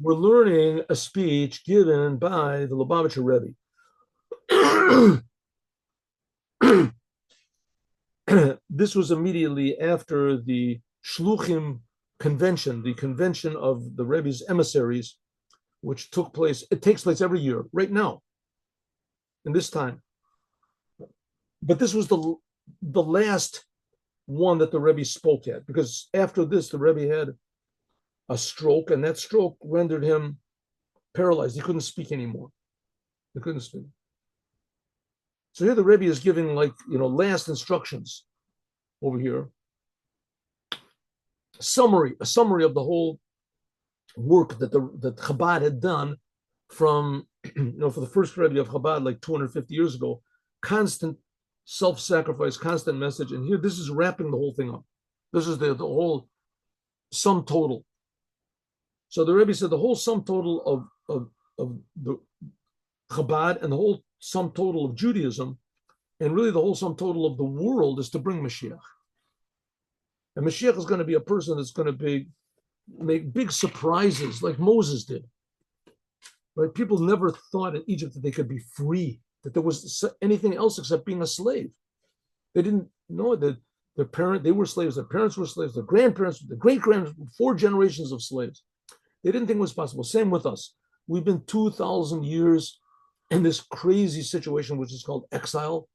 We're learning a speech given by the Lubavitcher Rebbe. This was immediately after the Shluchim convention, the convention of the Rebbe's emissaries, which took place. It takes place every year, right now, in this time. But this was the last one that the Rebbe spoke at, because after this, the Rebbe had a stroke, and that stroke rendered him paralyzed. He couldn't speak anymore. He couldn't speak. So here the Rebbe is giving, like, last instructions over here. A summary of the whole work that Chabad had done from, for the first Rebbe of Chabad, like 250 years ago. Constant self-sacrifice, constant message. And here, this is wrapping the whole thing up. This is the whole sum total. So the Rebbe said the whole sum total of the Chabad and the whole sum total of Judaism, and really the whole sum total of the world, is to bring Mashiach. And Mashiach is going to be a person that's going to make big surprises like Moses did. Right? People never thought in Egypt that they could be free, that there was anything else except being a slave. They didn't know that they were slaves, their parents were slaves, their grandparents, their great-grandparents, 4 generations of slaves. They didn't think it was possible. Same with us. We've been 2,000 years in this crazy situation, which is called exile.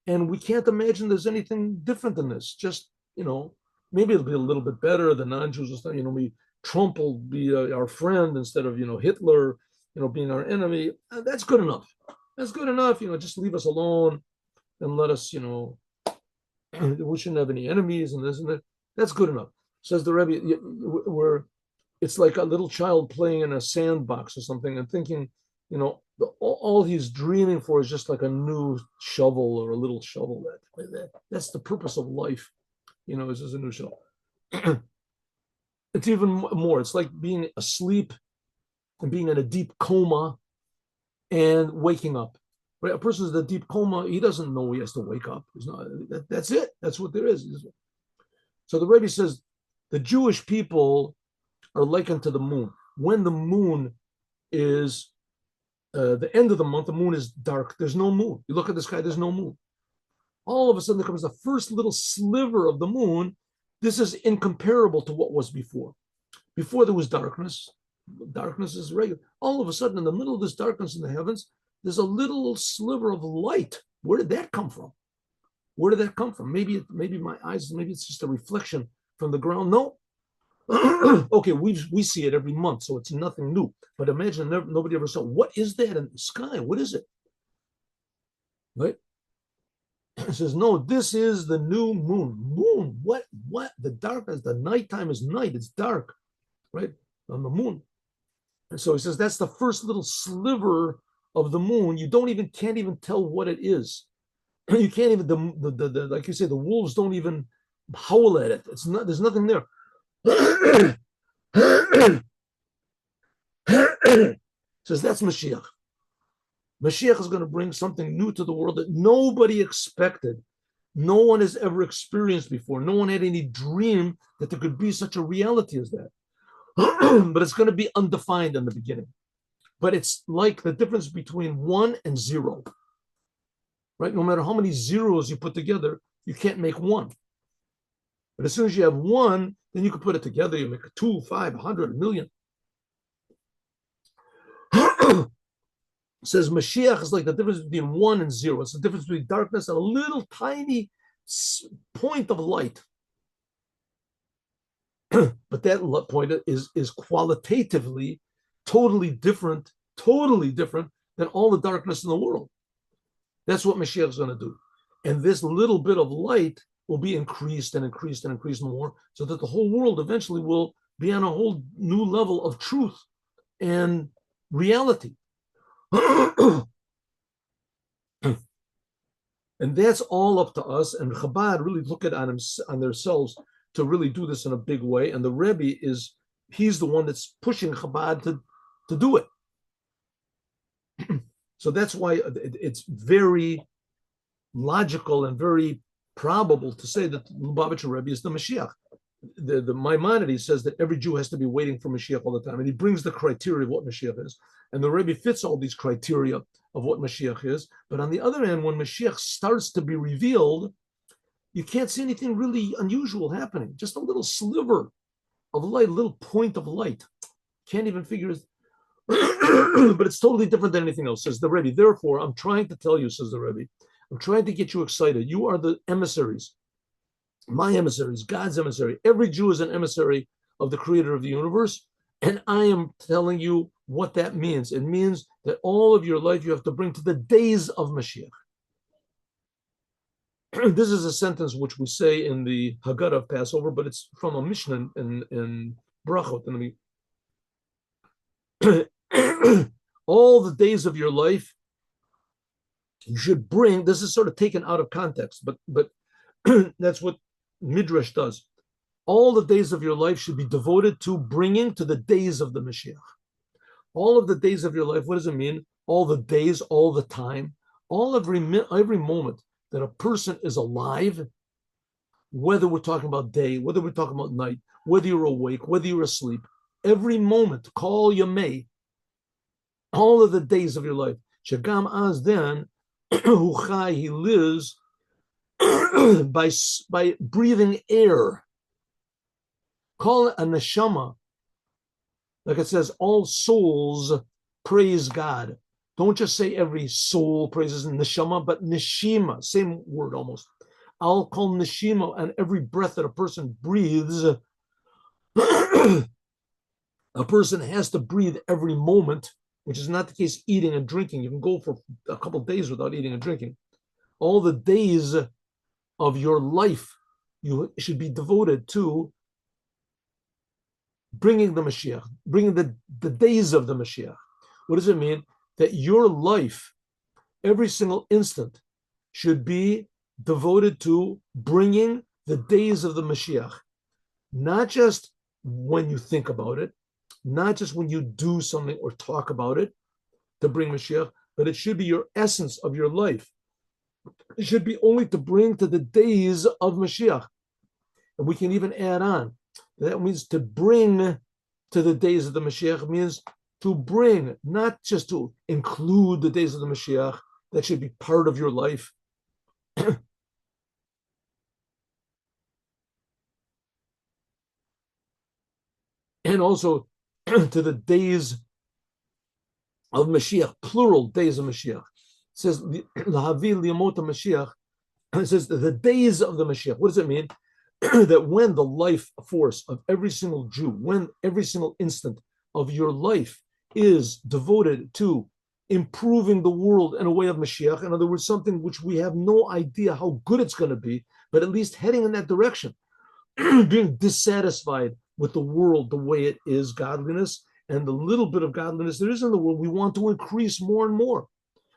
And we can't imagine there's anything different than this. Just, maybe it'll be a little bit better. The non-Jews will start, Trump will be our friend instead of, Hitler, being our enemy. That's good enough. That's good enough. Just leave us alone and let us, we shouldn't have any enemies and this and that. That's good enough. Says the Rebbe, it's like a little child playing in a sandbox or something and thinking, all he's dreaming for is just like a new shovel or a little shovel. That's the purpose of life, is just a new shovel. It's even more. It's like being asleep and being in a deep coma and waking up. Right? A person is in a deep coma. He doesn't know he has to wake up. That's it. That's what there is. So the Rebbe says the Jewish people are likened to the moon. When the moon is the end of the month, the moon is dark. There's no moon. You look at the sky, there's no moon. All of a sudden, there comes the first little sliver of the moon. This is incomparable to what was before. Before there was darkness. Darkness is regular. All of a sudden, in the middle of this darkness in the heavens, there's a little sliver of light. Where did that come from? Where did that come from? Maybe my eyes, maybe it's just a reflection from the ground. No. Okay, we see it every month, so it's nothing new. But imagine nobody ever saw. What is that in the sky? What is it? Right? It says, no, this is the new moon. Moon, what? The darkness, the nighttime is night. It's dark, right? On the moon. And so he says that's the first little sliver of the moon. You can't even tell what it is. You can't even the like you say, the wolves don't even howl at it. There's nothing there. Says that's Mashiach. Mashiach is going to bring something new to the world that nobody expected. No one has ever experienced before. No one had any dream that there could be such a reality as that. But it's going to be undefined in the beginning. But it's like the difference between 1 and 0. Right? No matter how many zeros you put together, you can't make 1. But as soon as you have 1, then you can put it together. You make 2, 5, 100, 1,000,000. Says Mashiach is like the difference between 1 and 0. It's the difference between darkness and a little tiny point of light. But that point is qualitatively totally different than all the darkness in the world. That's what Mashiach is going to do. And this little bit of light will be increased and increased and increased more, so that the whole world eventually will be on a whole new level of truth and reality. And that's all up to us. And Chabad really look at on themselves to really do this in a big way. And the Rebbe he's the one that's pushing Chabad to do it. So that's why it's very logical and very probable to say that the Lubavitcher Rebbe is the Mashiach. the Maimonides says that every Jew has to be waiting for Mashiach all the time, and he brings the criteria of what Mashiach is, and the Rebbe fits all these criteria of what Mashiach is. But on the other hand, when Mashiach starts to be revealed, you can't see anything really unusual happening. Just a little sliver of light, a little point of light. Can't even figure it. But it's totally different than anything else, says the Rebbe. Therefore, I'm trying to tell you, says the Rebbe, I'm trying to get you excited. You are the emissaries, my emissaries, God's emissary. Every Jew is an emissary of the creator of the universe. And I am telling you what that means. It means that all of your life you have to bring to the days of Mashiach. This is a sentence which we say in the Haggadah of Passover, but it's from a Mishnah in Brachot. All the days of your life you should bring. This is sort of taken out of context, but that's what Midrash does. All the days of your life should be devoted to bringing to the days of the Mashiach. All of the days of your life, what does it mean? All the days, all the time, every moment that a person is alive, whether we're talking about day, whether we're talking about night, whether you're awake, whether you're asleep, every moment, call Yamei, all of the days of your life. Shagam az then, he lives by breathing air. Call it a neshama. Like it says, all souls praise God. Don't just say every soul praises neshama, but neshima, same word almost. I'll call neshima, and every breath that a person breathes, a person has to breathe every moment, which is not the case eating and drinking. You can go for a couple of days without eating and drinking. All the days of your life, you should be devoted to bringing the Mashiach, bringing the days of the Mashiach. What does it mean? That your life, every single instant, should be devoted to bringing the days of the Mashiach. Not just when you think about it, not just when you do something or talk about it to bring Mashiach, but it should be your essence of your life. It should be only to bring to the days of Mashiach. And we can even add on. That means to bring to the days of the Mashiach means to bring, not just to include the days of the Mashiach. That should be part of your life. And also to the days of Mashiach, plural days of Mashiach. It says, Lahavi liyamot Mashiach. It says the days of the Mashiach. What does it mean? That when the life force of every single Jew, when every single instant of your life is devoted to improving the world in a way of Mashiach, in other words, something which we have no idea how good it's going to be, but at least heading in that direction, being dissatisfied with the world the way it is, godliness, and the little bit of godliness there is in the world, we want to increase more and more.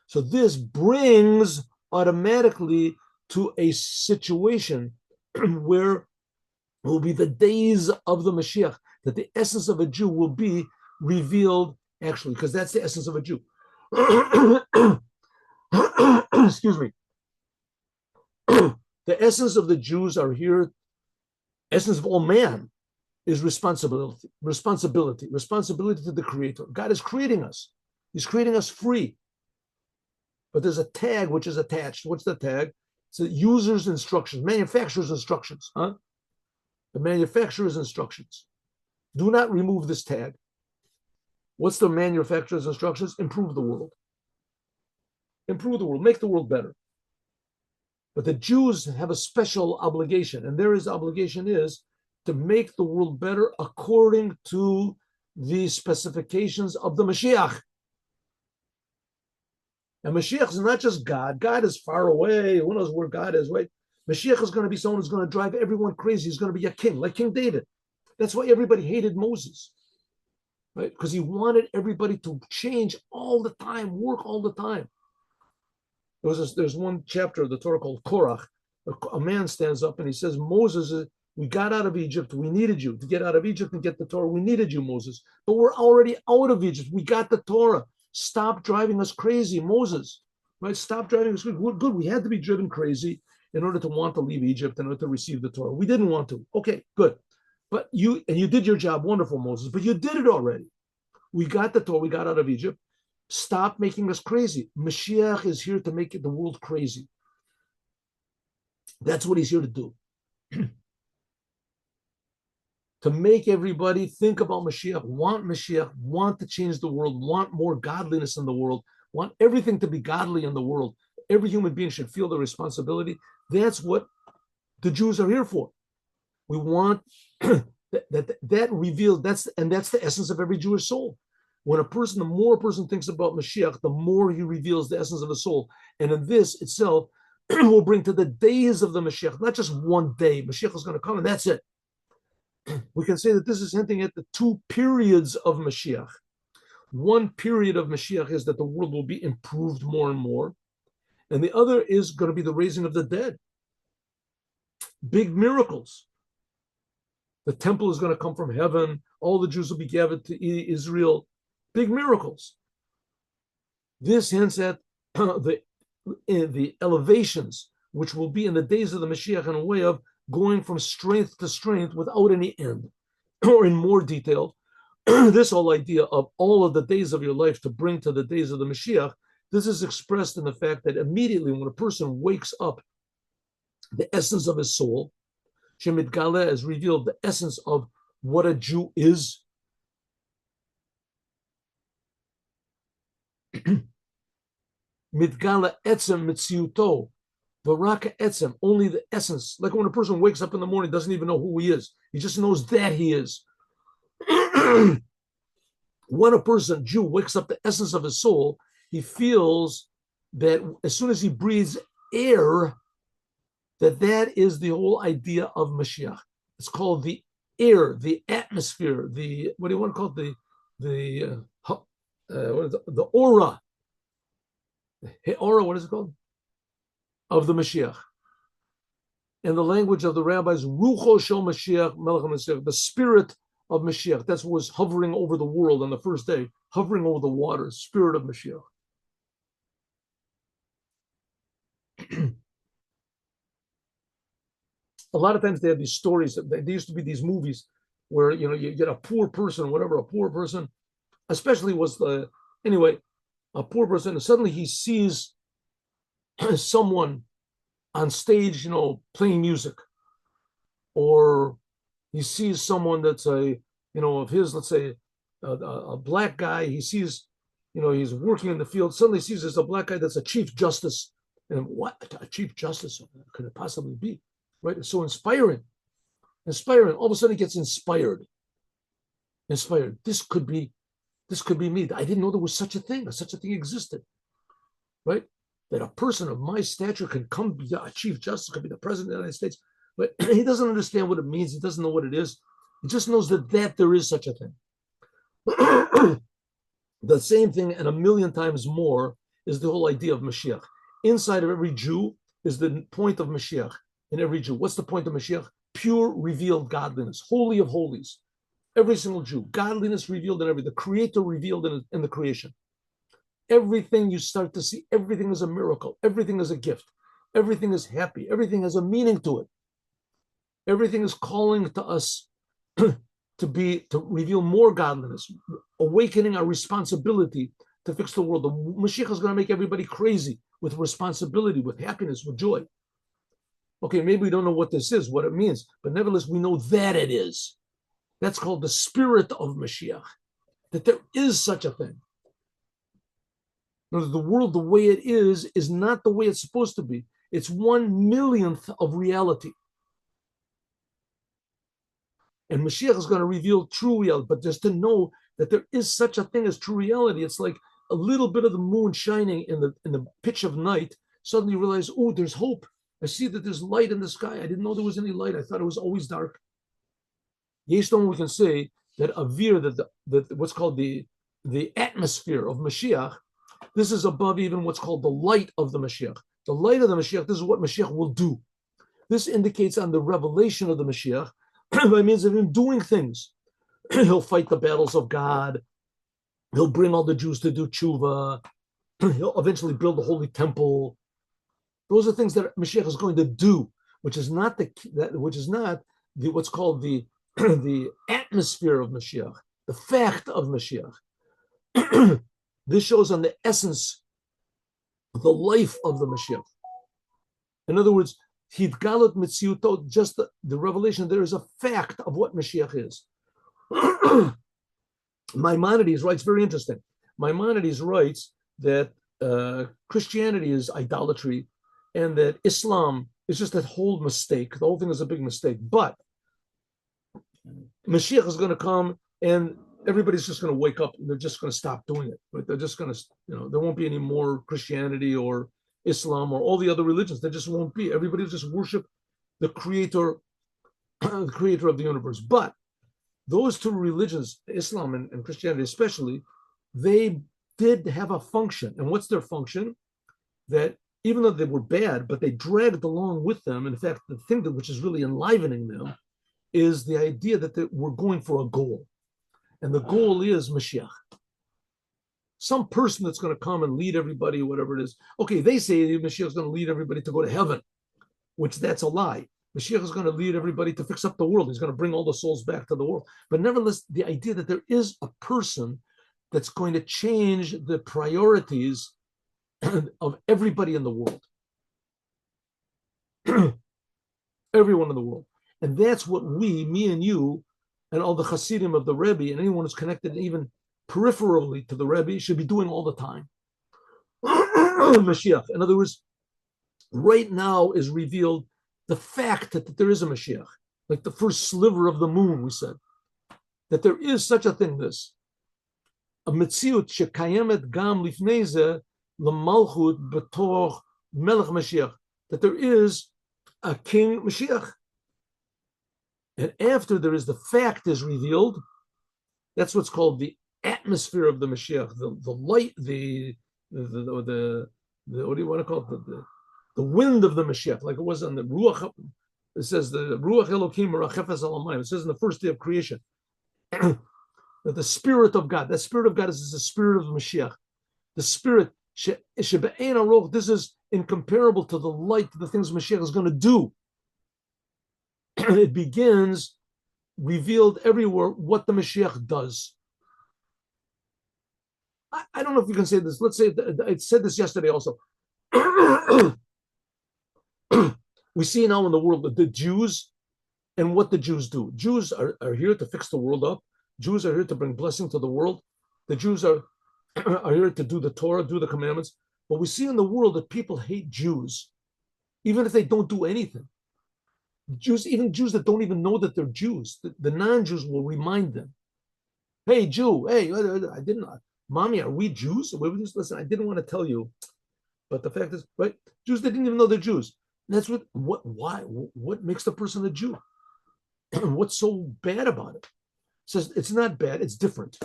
So this brings automatically to a situation where it will be the days of the Mashiach, that the essence of a Jew will be revealed, actually, because that's the essence of a Jew. Excuse me. The essence of the Jews are here, essence of all man is responsibility to the Creator. God is creating us. He's creating us free. But there's a tag which is attached. What's the tag? It's the user's instructions, manufacturer's instructions. The manufacturer's instructions. Do not remove this tag. What's the manufacturer's instructions? Improve the world. Improve the world. Make the world better. But the Jews have a special obligation, and their obligation is to make the world better according to the specifications of the Mashiach. And Mashiach is not just God. God is far away. Who knows where God is, right? Mashiach is going to be someone who's going to drive everyone crazy. He's going to be a king, like King David. That's why everybody hated Moses, right? Because he wanted everybody to change all the time, work all the time. There's one chapter of the Torah called Korach. A man stands up and he says, Moses, we got out of Egypt. We needed you to get out of Egypt and get the Torah. We needed you, Moses. But we're already out of Egypt. We got the Torah. Stop driving us crazy, Moses. Right? Stop driving us crazy. We're good. We had to be driven crazy in order to want to leave Egypt, in order to receive the Torah. We didn't want to. Okay, good. But you did your job, wonderful, Moses, but you did it already. We got the Torah, we got out of Egypt. Stop making us crazy. Mashiach is here to make the world crazy. That's what he's here to do. To make everybody think about Mashiach, want to change the world, want more godliness in the world, want everything to be godly in the world. Every human being should feel the responsibility. That's what the Jews are here for. We want that revealed. That's the essence of every Jewish soul. When the more a person thinks about Mashiach, the more he reveals the essence of the soul. And in this itself will bring to the days of the Mashiach, not just one day. Mashiach is going to come and that's it. We can say that this is hinting at the two periods of Mashiach. One period of Mashiach is that the world will be improved more and more. And the other is going to be the raising of the dead. Big miracles. The temple is going to come from heaven. All the Jews will be gathered to Israel. Big miracles. This hints at the elevations, which will be in the days of the Mashiach in a way of going from strength to strength without any end. Or in more detail, this whole idea of all of the days of your life to bring to the days of the Mashiach, this is expressed in the fact that immediately when a person wakes up, the essence of his soul, Shemit Galeh has revealed the essence of what a Jew is. Mitgala etzem mitziuto, varaka etzem, only the essence. Like when a person wakes up in the morning, doesn't even know who he is. He just knows that he is. When a person, Jew, wakes up the essence of his soul, he feels that as soon as he breathes air, that is the whole idea of Mashiach. It's called the air, the atmosphere, what do you want to call it? The aura. The aura, what is it called? Of the Mashiach. In the language of the rabbis, Rucho Shel Mashiach, Melech HaMashiach, the spirit of Mashiach. That's what was hovering over the world on the first day, hovering over the waters, spirit of Mashiach. A lot of times they have these stories. There used to be these movies where you get a poor person, a poor person, especially a poor person, and suddenly he sees someone on stage, playing music, or he sees someone that's of his, let's say, a black guy. He sees, he's working in the field. Suddenly sees there's a black guy that's a chief justice, and what a chief justice could it possibly be? Right? It's so inspiring. All of a sudden he gets inspired. This could be me. I didn't know there was such a thing. Such a thing existed. Right? That a person of my stature can come be a chief justice, could be the president of the United States. But he doesn't understand what it means. He doesn't know what it is. He just knows that there is such a thing. The same thing, and a million times more, is the whole idea of Mashiach. Inside of every Jew is the point of Mashiach. In every Jew, what's the point of Mashiach? Pure revealed godliness, holy of holies. Every single Jew, godliness revealed in the Creator revealed in the creation. Everything you start to see, everything is a miracle, everything is a gift, everything is happy, everything has a meaning to it. Everything is calling to us to reveal more godliness, awakening our responsibility to fix the world. The Mashiach is going to make everybody crazy with responsibility, with happiness, with joy. Okay, maybe we don't know what this is, what it means, but nevertheless, we know that it is. That's called the spirit of Mashiach, that there is such a thing. The world, the way it is not the way it's supposed to be. It's 1/1,000,000th of reality. And Mashiach is going to reveal true reality, but just to know that there is such a thing as true reality, it's like a little bit of the moon shining in the pitch of night. Suddenly you realize, oh, there's hope. I see that there's light in the sky. I didn't know there was any light. I thought it was always dark. Yeston, we can say that avir, that what's called the atmosphere of Mashiach, this is above even what's called the light of the Mashiach. The light of the Mashiach, this is what Mashiach will do. This indicates on the revelation of the Mashiach by means of him doing things. He'll fight the battles of God. He'll bring all the Jews to do tshuva. He'll eventually build the holy temple. Those are things that Mashiach is going to do, which is not what's called the the atmosphere of Mashiach, the fact of Mashiach. This shows on the essence, the life of the Mashiach. In other words, Hidgalut Mitziuto, just the revelation, there is a fact of what Mashiach is. Maimonides writes, very interesting. Maimonides writes that Christianity is idolatry and that Islam is just a whole mistake. The whole thing is a big mistake. But Mashiach is going to come and everybody's just going to wake up and they're just going to stop doing it. Right? They're just going to, there won't be any more Christianity or Islam or all the other religions. There just won't be. Everybody will just worship the creator, the creator of the universe. But those two religions, Islam and Christianity especially, they did have a function. And what's their function? That even though they were bad, but they dragged along with them. In fact, the thing that which is really enlivening them is the idea that we're going for a goal. And the goal is Mashiach. Some person that's going to come and lead everybody, whatever it is. Okay, they say Mashiach is going to lead everybody to go to heaven, which that's a lie. Mashiach is going to lead everybody to fix up the world. He's going to bring all the souls back to the world. But nevertheless, the idea that there is a person that's going to change the priorities of everybody in the world. Everyone in the world. And that's what we, me and you, and all the Hasidim of the Rebbe, and anyone who's connected even peripherally to the Rebbe, should be doing all the time. Mashiach. In other words, right now is revealed the fact that there is a Mashiach, like the first sliver of the moon, we said, that there is such a thing, this, a Metziut shekayemet gam lifnei zeh l'malchut b'tor melech Mashiach, that there is a king Mashiach. And after there is the fact is revealed, that's what's called the atmosphere of the Mashiach, the light, the what do you want to call it? The wind of the Mashiach, like it was on the Ruach. It says the Ruach Elokim Merachefes Alamayim. It says in the first day of creation that the Spirit of God, that Spirit of God is the Spirit of the Mashiach. The Spirit, this is incomparable to the light, to the things Mashiach is going to do. It begins revealed everywhere what the Mashiach does. I don't know if you can say this. Let's say, I said this yesterday also. We see now in the world that the Jews and what the Jews do. Jews are here to fix the world up. Jews are here to bring blessing to the world. The Jews are here to do the Torah, do the commandments. But we see in the world that people hate Jews, even if they don't do anything. Jews, even Jews that don't even know that they're Jews, the non-Jews will remind them, hey, Jew, hey, I didn't, Mommy, are we Jews? Listen, I didn't want to tell you, but the fact is, right, Jews, they didn't even know they're Jews. And that's what makes the person a Jew? What's so bad about it? It says it's not bad, it's different.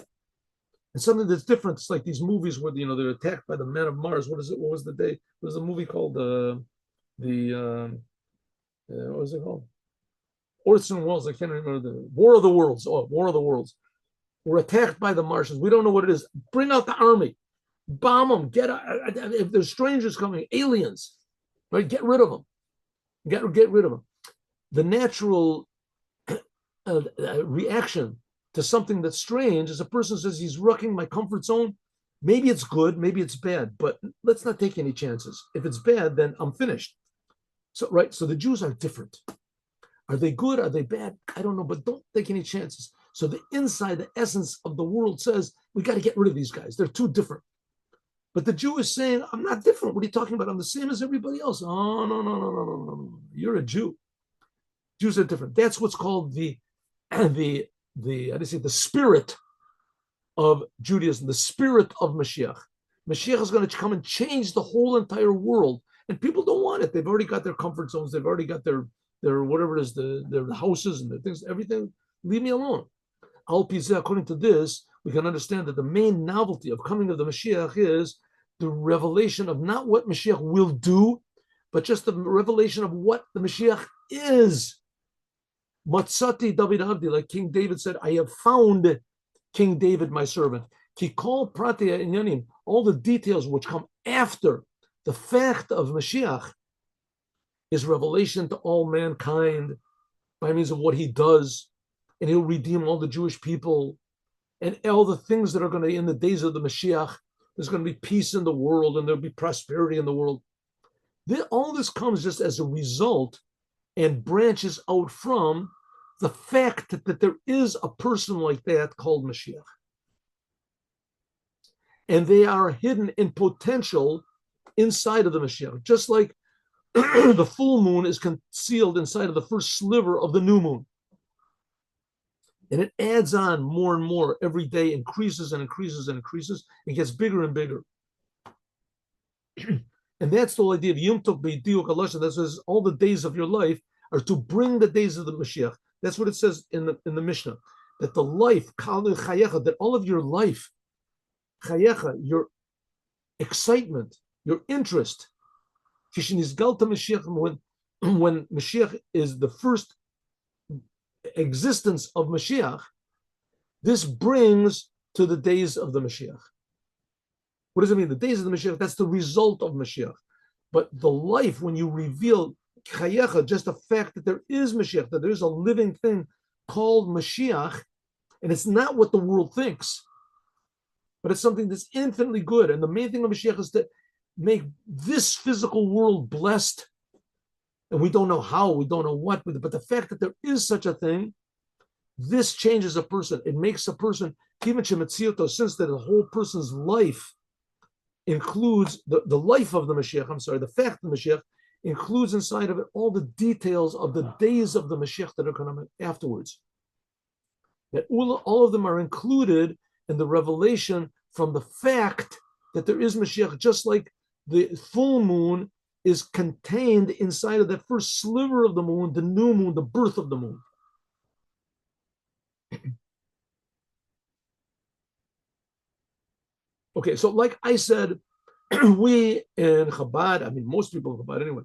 And something that's different, it's like these movies where, they're attacked by the man of Mars. What is it? What was the day? There was a movie called what was it called? Orson Welles, I can't remember the War of the Worlds. Oh, War of the Worlds. We're attacked by the Martians. We don't know what it is. Bring out the army. Bomb them. If there's strangers coming, aliens, right? Get rid of them. Get rid of them. The natural reaction to something that's strange is a person says he's wrecking my comfort zone. Maybe it's good, maybe it's bad, but let's not take any chances. If it's bad, then I'm finished. So, right, so the Jews are different. Are they good? Are they bad? I don't know, but don't take any chances. So the inside, the essence of the world says, we got to get rid of these guys. They're too different. But the Jew is saying, I'm not different. What are you talking about? I'm the same as everybody else. Oh, no. You're a Jew. Jews are different. That's what's called the spirit of Judaism, the spirit of Mashiach. Mashiach is going to come and change the whole entire world. And people don't want it. They've already got their comfort zones. They've already got their whatever it is, their houses and their things, everything. Leave me alone. Al Pizeh, according to this, we can understand that the main novelty of coming of the Mashiach is the revelation of not what Mashiach will do, but just the revelation of what the Mashiach is. Matzati David Avdi, like King David said, I have found King David, my servant. Kikol Pratia Inyanim, all the details which come after the fact of Mashiach is revelation to all mankind by means of what he does, and he'll redeem all the Jewish people, and all the things that are going to, in the days of the Mashiach, there's going to be peace in the world and there'll be prosperity in the world. All this comes just as a result and branches out from the fact that there is a person like that called Mashiach. And they are hidden in potential inside of the Mashiach, just like the full moon is concealed inside of the first sliver of the new moon. And it adds on more and more every day, increases and increases and increases, and gets bigger and bigger. And that's the whole idea of Yom Tov B'Diuk HaLashon. That says all the days of your life are to bring the days of the Mashiach. That's what it says in the Mishnah. That the life, that all of your life, your excitement, your interest, when Mashiach is the first existence of Mashiach, this brings to the days of the Mashiach. What does it mean? The days of the Mashiach, that's the result of Mashiach. But the life, when you reveal chayecha, just the fact that there is Mashiach, that there's a living thing called Mashiach, and it's not what the world thinks, but it's something that's infinitely good. And the main thing of Mashiach is to make this physical world blessed. And we don't know how, we don't know what, but the fact that there is such a thing, this changes a person. It makes a person, since that the whole person's life includes the life of the Mashiach, the fact of the Mashiach includes inside of it all the details of the days of the Mashiach that are coming afterwards. That all of them are included in the revelation from the fact that there is Mashiach, just like the full moon is contained inside of that first sliver of the moon, the new moon, the birth of the moon. Okay, so like I said, we in Chabad, most people in Chabad anyway,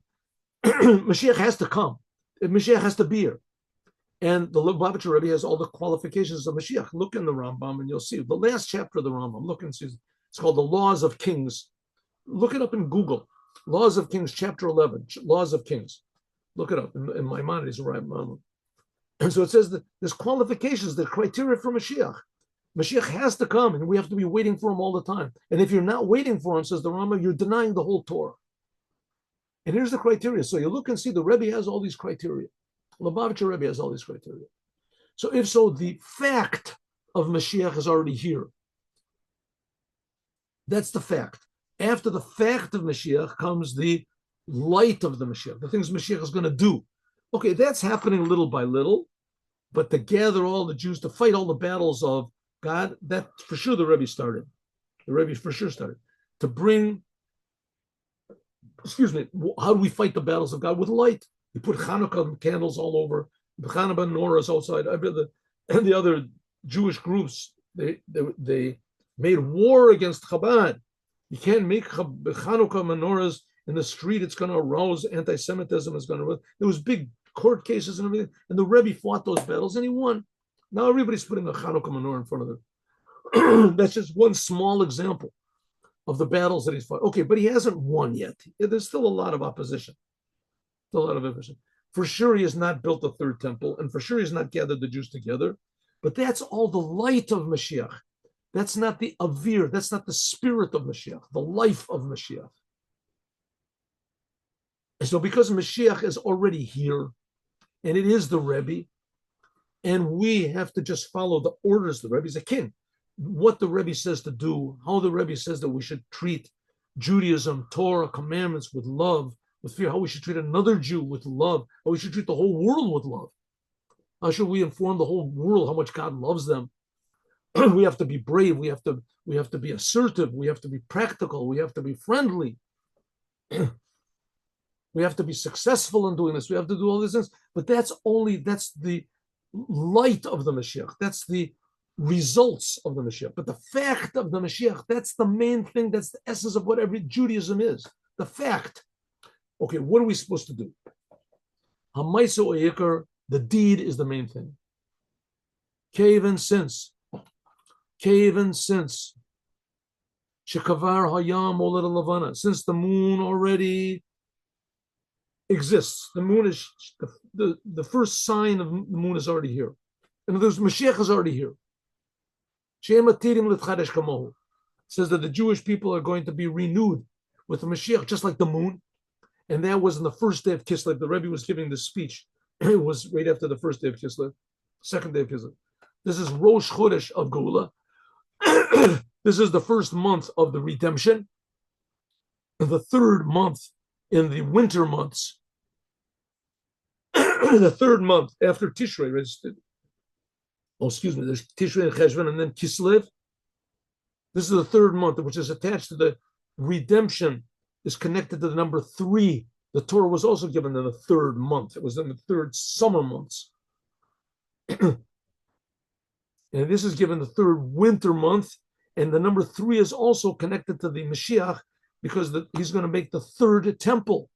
Mashiach has to come. Mashiach has to be here. And the Lubavitcher Rebbe has all the qualifications of Mashiach. Look in the Rambam and you'll see. The last chapter of the Rambam, look and see. It's called The Laws of Kings. Look it up in Google. Laws of Kings, chapter 11, Laws of Kings. Look it up in Maimonides, Rambam. And so it says that there's qualifications, the criteria for Mashiach. Mashiach has to come, and we have to be waiting for him all the time. And if you're not waiting for him, says the Rambam, you're denying the whole Torah. And here's the criteria. So you look and see the Rebbe has all these criteria. Lubavitcher Rebbe has all these criteria. So if so, the fact of Mashiach is already here. That's the fact. After the fact of Mashiach comes the light of the Mashiach, the things Mashiach is going to do. Okay, that's happening little by little, but to gather all the Jews, to fight all the battles of God, that for sure the Rebbe started. The Rebbe for sure started. To bring, how do we fight the battles of God? With light. You put Hanukkah candles all over, the Hanukkah menorahs outside. And the other Jewish groups, they made war against Chabad. You can't make Hanukkah menorahs in the street. It's going to arouse anti-Semitism. There was big court cases and everything. And the Rebbe fought those battles and he won. Now everybody's putting a Hanukkah menorah in front of them. That's just one small example of the battles that he's fought. Okay, but he hasn't won yet. There's still a lot of opposition. For sure, he has not built a third temple, and for sure, he has not gathered the Jews together. But that's all the light of Mashiach. That's not the avir. That's not the spirit of Mashiach, the life of Mashiach. And so, because Mashiach is already here, and it is the Rebbe, and we have to just follow the orders. The Rebbe is a king. What the Rebbe says to do, how the Rebbe says that we should treat Judaism, Torah, commandments with love, with fear, how we should treat another Jew with love, how we should treat the whole world with love. How should we inform the whole world how much God loves them? We have to be brave. We have to be assertive. We have to be practical. We have to be friendly. We have to be successful in doing this. We have to do all these things. But that's the light of the Mashiach. That's the results of the Mashiach. But the fact of the Mashiach, that's the main thing. That's the essence of what every Judaism is. The fact. Okay, what are we supposed to do? Hamaisa Oyikar, the deed is the main thing. Even since. Shekavar Hayam Olet Lavana, since the moon already exists. The moon is the first sign of the moon is already here. In other words, Mashiach is already here. It says that the Jewish people are going to be renewed with the Mashiach, just like the moon. And that was on the first day of Kislev. The Rebbe was giving this speech. It was right after the first day of Kislev, second day of Kislev. This is Rosh Chodesh of Geula. This is the first month of the redemption. The third month in the winter months. The third month after Tishrei. There's Tishrei and Cheshvan, and then Kislev. This is the third month, which is attached to the redemption, is connected to the number 3. The Torah was also given in the third month. It was in the third summer months. And this is given the third winter month. And the number 3 is also connected to the Mashiach because he's going to make the third temple.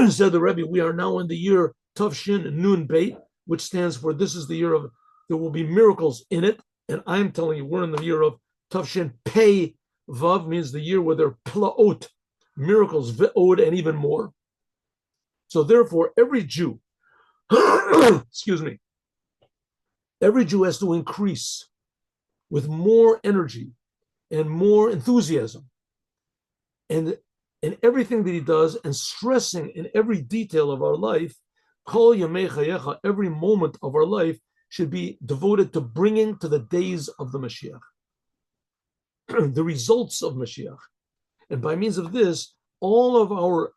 Said the Rebbe, we are now in the year Tavshin Nun Beit, which stands for this is the year of, there will be miracles in it. And I'm telling you, we're in the year of Tavshin Pei Vav, means the year where there are plaot, miracles, ve'od, and even more. So therefore, every Jew, every Jew has to increase with more energy and more enthusiasm and in everything that he does, and stressing in every detail of our life, kol yamei chayecha, every moment of our life should be devoted to bringing to the days of the Mashiach, the results of Mashiach. And by means of this, all of our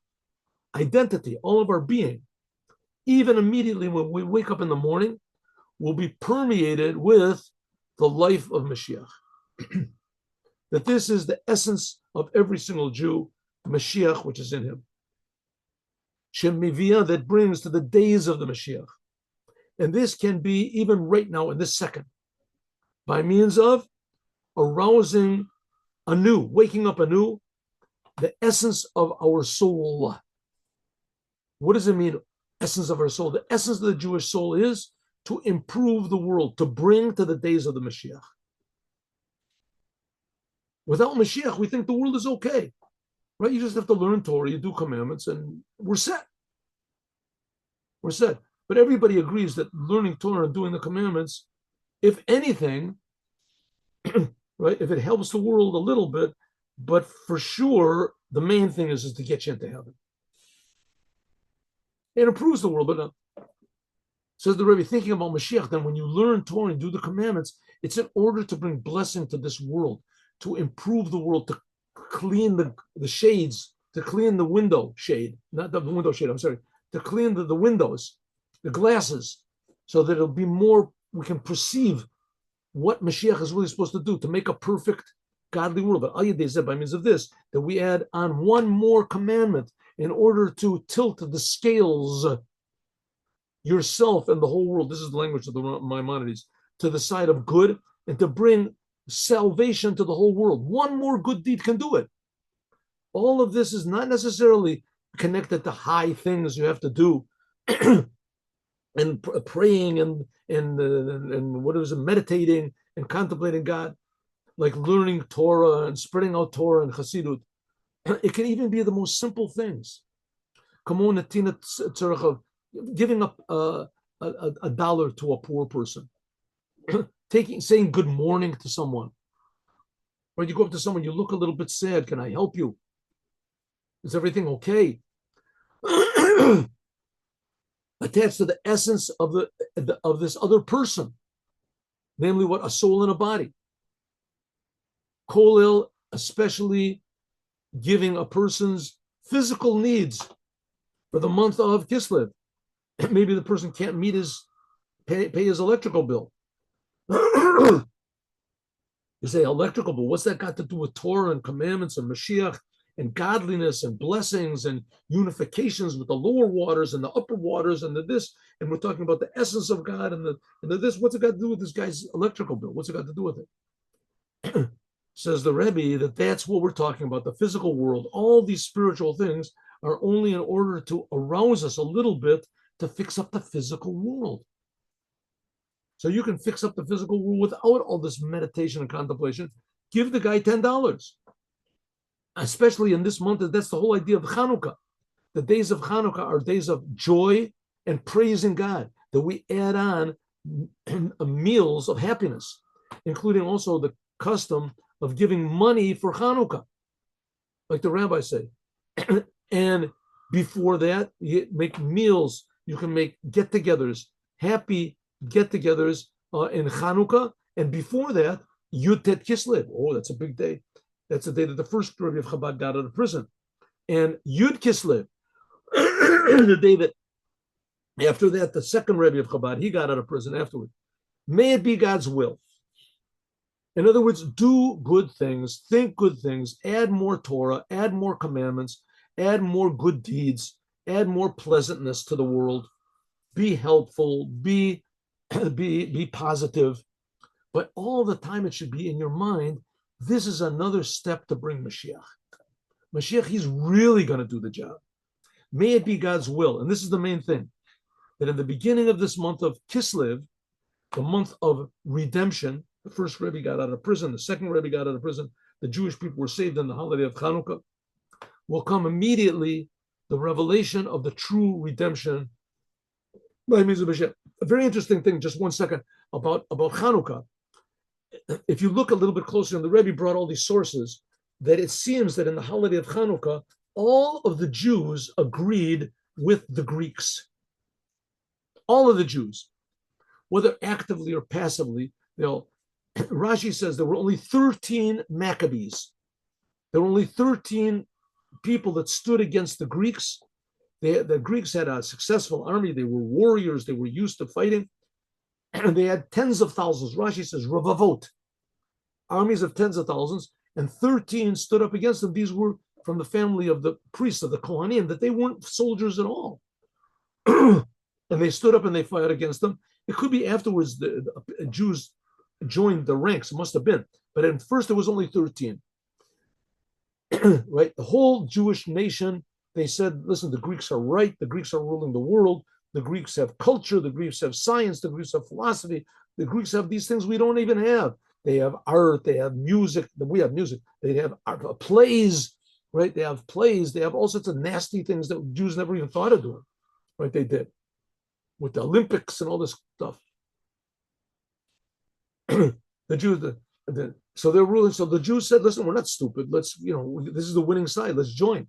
identity, all of our being, even immediately when we wake up in the morning, will be permeated with the life of Mashiach. That this is the essence of every single Jew, Mashiach, which is in him. Shemivia, that brings to the days of the Mashiach. And this can be even right now in this second, by means of arousing anew, waking up anew, the essence of our soul. What does it mean, essence of our soul? The essence of the Jewish soul is to improve the world, to bring to the days of the Mashiach. Without Mashiach, we think the world is okay, right? You just have to learn Torah, you do commandments, and we're set. We're set. But everybody agrees that learning Torah and doing the commandments, if anything, right, if it helps the world a little bit, but for sure, the main thing is to get you into heaven. It improves the world, but says the Rebbe, thinking about Mashiach, then when you learn Torah and do the commandments, it's in order to bring blessing to this world, to improve the world, to clean the shades, to clean the window shade, not the window shade, I'm sorry, to clean the windows, the glasses, so that it'll be more, we can perceive what Mashiach is really supposed to do to make a perfect, godly world. But Al Yedei Zeh, by means of this, that we add on one more commandment in order to tilt the scales, yourself and the whole world, this is the language of the Maimonides, to the side of good, and to bring salvation to the whole world. One more good deed can do it. All of this is not necessarily connected to high things you have to do, and praying and what is it, meditating and contemplating God, like learning Torah and spreading out Torah and Chassidut. It can even be the most simple things. Giving up a dollar to a poor person, saying good morning to someone, or you go up to someone, you look a little bit sad. Can I help you? Is everything okay? Attached to the essence of of this other person, namely what, a soul and a body. Kolel, especially giving a person's physical needs for the month of Kislev. Maybe the person can't meet pay his electrical bill. You say electrical bill, what's that got to do with Torah and commandments and Mashiach and godliness and blessings and unifications with the lower waters and the upper waters and the this, and we're talking about the essence of God and the this. What's it got to do with this guy's electrical bill? What's it got to do with it? Says the Rebbe that's what we're talking about, the physical world. All these spiritual things are only in order to arouse us a little bit to fix up the physical world. So you can fix up the physical world without all this meditation and contemplation. Give the guy $10. Especially in this month, that's the whole idea of Chanukah. The days of Chanukah are days of joy and praising God, that we add on meals of happiness, including also the custom of giving money for Hanukkah, like the rabbis say. And before that, you make meals. You can make get-togethers, happy get-togethers in Hanukkah. And before that, Yud Tet Kislev. Oh, that's a big day. That's the day that the first Rebbe of Chabad got out of prison. And Yud Kislev, the day that after that, the second Rebbe of Chabad, he got out of prison afterward. May it be God's will. In other words, do good things, think good things, add more Torah, add more commandments, add more good deeds, add more pleasantness to the world, be helpful, be positive. But all the time it should be in your mind, this is another step to bring Mashiach. Mashiach, he's really going to do the job. May it be God's will. And this is the main thing, that in the beginning of this month of Kislev, the month of redemption, the first Rebbe got out of prison, the second Rebbe got out of prison, the Jewish people were saved on the holiday of Hanukkah, will come immediately the revelation of the true redemption by means of Mashiach. A very interesting thing, just 1 second, about Hanukkah. If you look a little bit closer, and the Rebbe brought all these sources, that it seems that in the holiday of Hanukkah, all of the Jews agreed with the Greeks. All of the Jews, whether actively or passively. Rashi says there were only 13 Maccabees. There were only 13 people that stood against the Greeks. The Greeks had a successful army. They were warriors. They were used to fighting. And they had tens of thousands. Rashi says, Ravavot, armies of tens of thousands, and 13 stood up against them. These were from the family of the priests, of the Kohanim, that they weren't soldiers at all. And they stood up and they fought against them. It could be afterwards the Jews joined the ranks, must have been. But at first, there was only 13. Right? The whole Jewish nation, they said, listen, the Greeks are right. The Greeks are ruling the world. The Greeks have culture. The Greeks have science. The Greeks have philosophy. The Greeks have these things we don't even have. They have art. They have music. We have music. They have plays, right? They have plays. They have all sorts of nasty things that Jews never even thought of doing, right? They did with the Olympics and all this stuff. The Jews, so they're ruling. So the Jews said, listen, we're not stupid. Let's, this is the winning side. Let's join.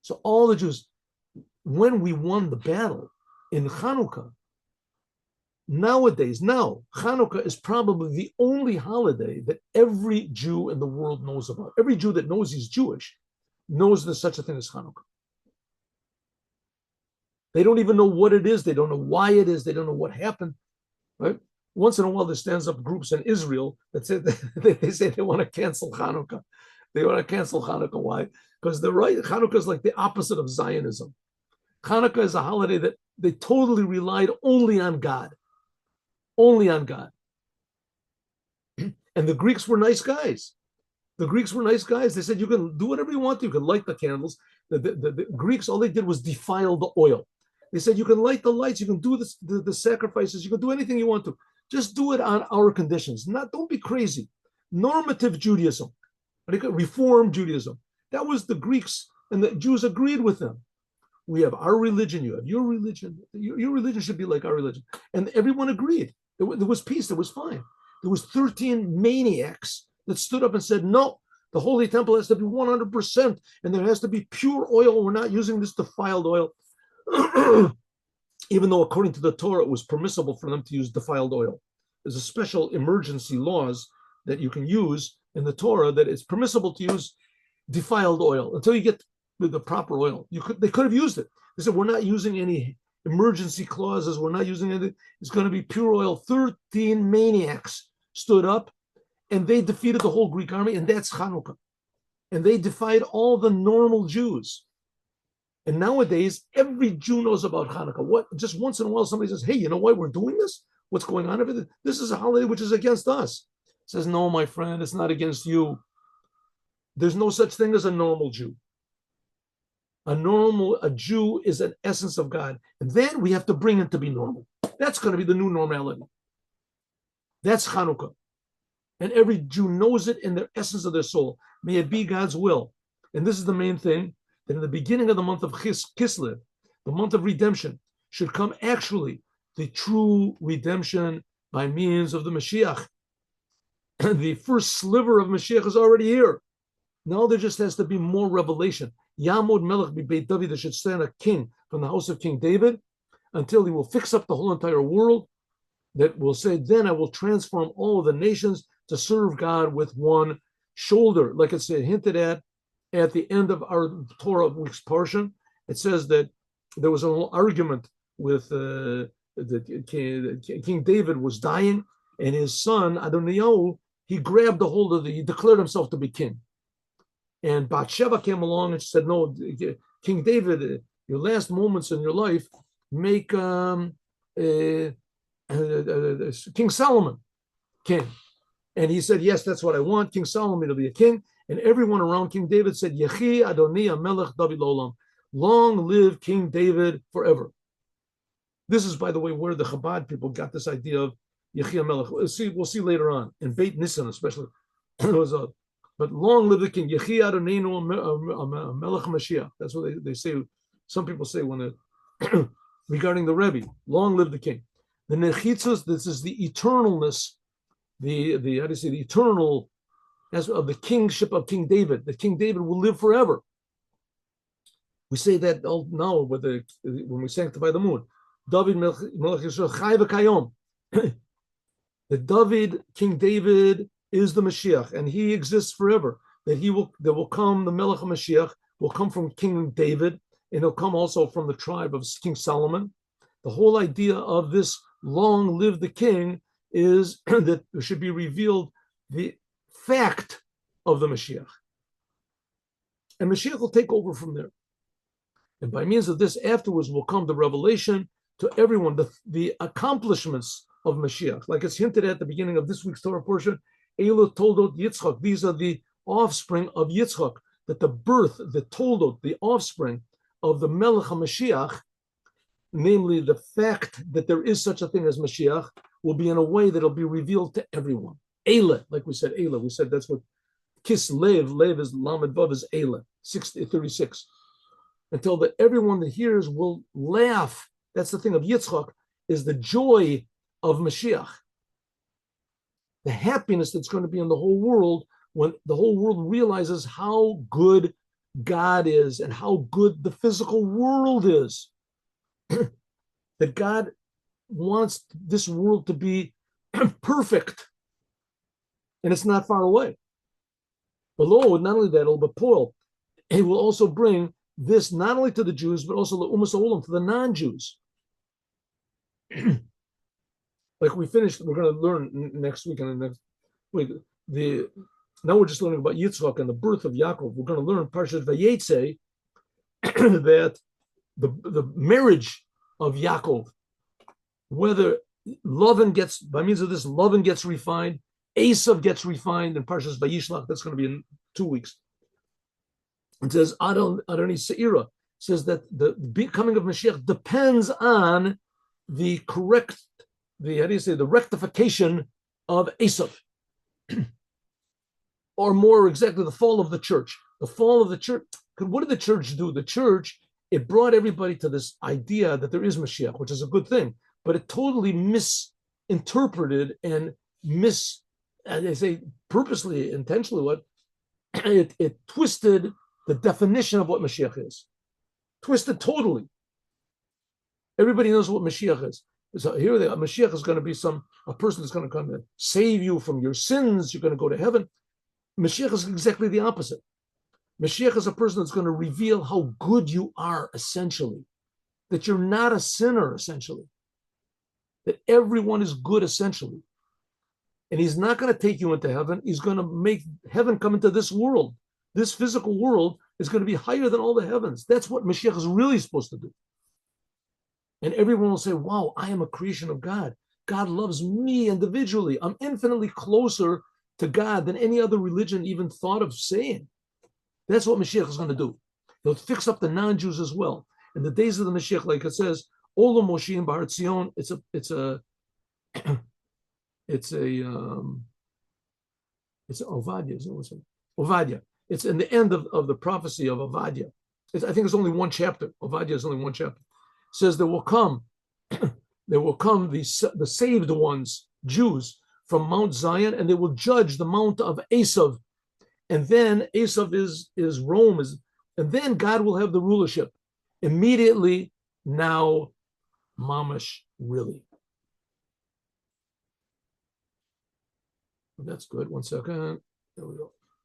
So all the Jews, when we won the battle in Hanukkah, nowadays, Hanukkah is probably the only holiday that every Jew in the world knows about. Every Jew that knows he's Jewish knows there's such a thing as Hanukkah. They don't even know what it is. They don't know why it is. They don't know what happened, right? Once in a while, there stands up groups in Israel that say they say they want to cancel Hanukkah. They want to cancel Hanukkah. Why? Because they're right. Hanukkah is like the opposite of Zionism. Hanukkah is a holiday that they totally relied only on God. Only on God. And the Greeks were nice guys. The Greeks were nice guys. They said, you can do whatever you want to. You can light the candles. The Greeks, all they did was defile the oil. They said, you can light the lights. You can do the sacrifices. You can do anything you want to. Just do it on our conditions. Don't be crazy. Normative Judaism, Reform Judaism. That was the Greeks, and the Jews agreed with them. We have our religion. You have your religion. Your religion should be like our religion. And everyone agreed. There was peace. There was fine. There was 13 maniacs that stood up and said, no, the Holy Temple has to be 100%, and there has to be pure oil. We're not using this defiled oil. Even though according to the Torah, it was permissible for them to use defiled oil. There's a special emergency laws that you can use in the Torah that it's permissible to use defiled oil until you get the proper oil. They could have used it. They said, we're not using any emergency clauses. We're not using anything. It's going to be pure oil. 13 maniacs stood up and they defeated the whole Greek army, and that's Hanukkah. And they defied all the normal Jews. And nowadays, every Jew knows about Hanukkah. Just once in a while, somebody says, hey, you know why we're doing this? What's going on over there? This is a holiday which is against us. Says, no, my friend, it's not against you. There's no such thing as a normal Jew. A Jew is an essence of God. And then we have to bring it to be normal. That's going to be the new normality. That's Hanukkah. And every Jew knows it in the essence of their soul. May it be God's will. And this is the main thing, that in the beginning of the month of Kislev, the month of redemption, should come actually the true redemption by means of the Mashiach. The first sliver of Mashiach is already here. Now there just has to be more revelation. Yamod Melech Beit David, there should stand a king from the house of King David until he will fix up the whole entire world. That will say, then I will transform all of the nations to serve God with one shoulder. Like it's hinted at the end of our Torah week's portion. It says that there was an argument with King David was dying, and his son Adoniyahu, he grabbed a hold of he declared himself to be king. And Bathsheba came along and she said, no, King David, your last moments in your life, make King Solomon king. And he said, yes, that's what I want, King Solomon to be a king. And everyone around King David said, Yechi Adoni Amelech David Olam. Long live King David forever. This is, by the way, where the Chabad people got this idea of Yechi Amelech. We'll see later on, in Beit Nisan especially. But long live the king. Yechi Adonenu Melech Mashiach. That's what they say. Some people say when regarding the Rebbe, long live the king. The Nechitzos, this is the eternalness, the how do you say, the eternal as of the kingship of King David. That King David will live forever. We say that now when we sanctify the moon. David Melech Yisrael Chai v'Kayom. The David, King David, is the Mashiach, and he exists forever. There will come the Melech Mashiach, will come from King David, and he'll come also from the tribe of King Solomon. The whole idea of this long live the king is that there should be revealed the fact of the Mashiach. And Mashiach will take over from there. And by means of this, afterwards will come the revelation to everyone, the accomplishments of Mashiach. Like it's hinted at the beginning of this week's Torah portion, Eilu Toldot Yitzchak. These are the offspring of Yitzchak, that the birth, the Toldot, the offspring of the Melech HaMashiach, namely the fact that there is such a thing as Mashiach, will be in a way that it'll be revealed to everyone. Eile, like we said, Eile. We said that's what Kis Lev is Lamed Vav is Eile, 36. Until that everyone that hears will laugh. That's the thing of Yitzchak, is the joy of Mashiach. The happiness that's going to be in the whole world when the whole world realizes how good God is and how good the physical world is. That God wants this world to be perfect, and it's not far away. But Lord, not only that, but Paul, he will also bring this not only to the Jews, but also the Umas Olam, to the non-Jews. Like we finished, we're going to learn next week and the next week. Now we're just learning about Yitzchak and the birth of Yaakov. We're going to learn Parshat Vayetze that the marriage of Yaakov, whether Lavan gets, by means of this, Lavan gets refined, Esav gets refined in Parshas Vayishlach. That's going to be in 2 weeks. It says Adoni Seira says that the coming of Mashiach depends on the rectification of Esav, or more exactly, the fall of the church. The fall of the church. What did the church do? The church, it brought everybody to this idea that there is Mashiach, which is a good thing, but it totally misinterpreted and they say purposely, intentionally, it twisted the definition of what Mashiach is. Twisted totally. Everybody knows what Mashiach is. So here, Mashiach is going to be a person that's going to come and save you from your sins. You're going to go to heaven. Mashiach is exactly the opposite. Mashiach is a person that's going to reveal how good you are, essentially. That you're not a sinner, essentially. That everyone is good, essentially. And he's not going to take you into heaven. He's going to make heaven come into this world. This physical world is going to be higher than all the heavens. That's what Mashiach is really supposed to do. And everyone will say, wow, I am a creation of God. God loves me individually. I'm infinitely closer to God than any other religion even thought of saying. That's what Mashiach is going to do. He'll fix up the non-Jews as well. In the days of the Mashiach, like it says, Olam Moshiach Bahar Tzion, it's Ovadia, isn't it? Ovadia. It's in the end of the prophecy of Ovadia. I think it's only one chapter. Ovadia is only one chapter. It says there will come There will come the saved ones, Jews, from Mount Zion, and they will judge the mount of Esav. And then Esav is Rome, and then God will have the rulership. Immediately, now, mamash, really. That's good. 1 second. There we go.